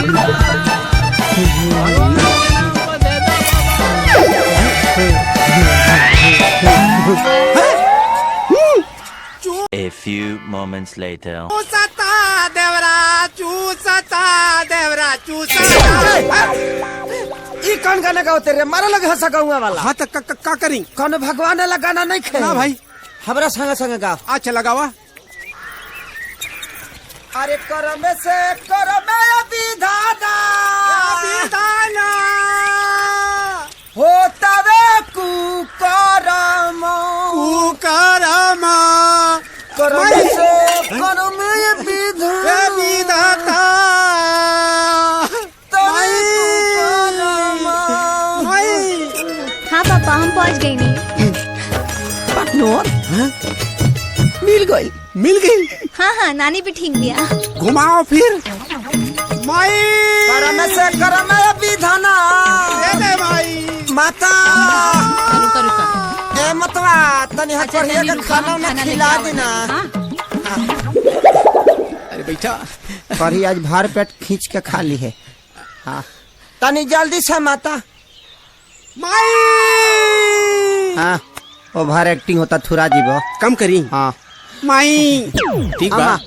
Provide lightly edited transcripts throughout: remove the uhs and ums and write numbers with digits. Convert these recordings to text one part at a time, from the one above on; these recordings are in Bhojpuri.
A few moments later. चूसता देवरा चूसता। ई कौन गाना गाओ तेरे मारा लगे हंसा गाऊंगा वाला। हाँ तो का करी? कौन भगवान वाला गाना नहीं खे ना भाई, हमरा संग संग गाओ। अच्छा लगावा। अरे करम से करम विधाना होता वे कुकरम करम से करम विधाता। हाँ पापा, हम पहुँच गए नहीं। मिल गई। हाँ, नानी भी ठीक दिया। घुमाओ फिर। माई करम से करम विधाना माता। रुका ए मतवा तनी हाथ पर ये खाना ना खिला देना। अरे बेटा, करी आज भार पेट खींच के खा ली है। हाँ तनी जल्दी से माता। माई हाँ ओवर एक्टिंग होता थुरा जीवो कम करी। हाँ माई ठीक बा।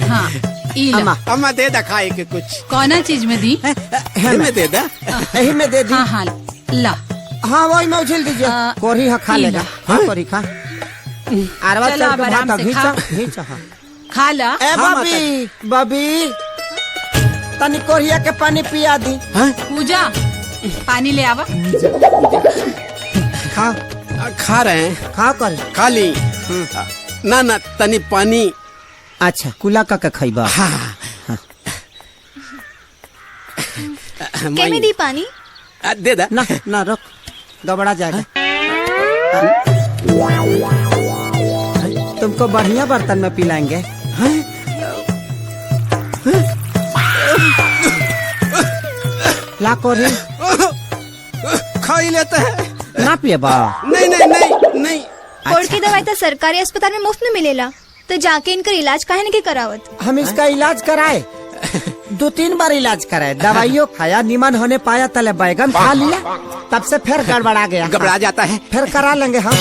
हाँ इला अम्मा अम्मा दे दा खाए के कुछ। कौना चीज में दी? में दे दा। यही में दे दी। हाँ हाँ ला। हाँ वही में उछल दीजिए। कोरी हाँ खा लेगा। हाँ कोरी खा। आरवा चलो, चल अब के आराम भाता से घींचा खा। घींचा। हाँ खा ला। ए बबी बबी तनी कोरिया के पानी पिया दी। पूजा पानी ले आवा। खा खा रहे हैं। खा कर खा ली। ना तनी पानी। अच्छा कुला का खइबा। हाँ। कैमे दी पानी? दे दा। ना ना रुक गबड़ा जाएगा। तुमको बढ़िया बर्तन में पिलाएंगे। ला कोरी खा ही लेते हैं। ना पिए बा। नहीं। कोर्ट की दवाई तो सरकारी अस्पताल में मुफ्त में मिलेला, तो जाके इनका इलाज काहे नहीं करावत? हम इसका इलाज कराए 2-3 बार इलाज कराए। दवाइयों खाया निमन होने पाया तले बैगन खा लिया तब से फिर गड़बड़ा गया। घबरा जाता है। फिर करा लेंगे हम।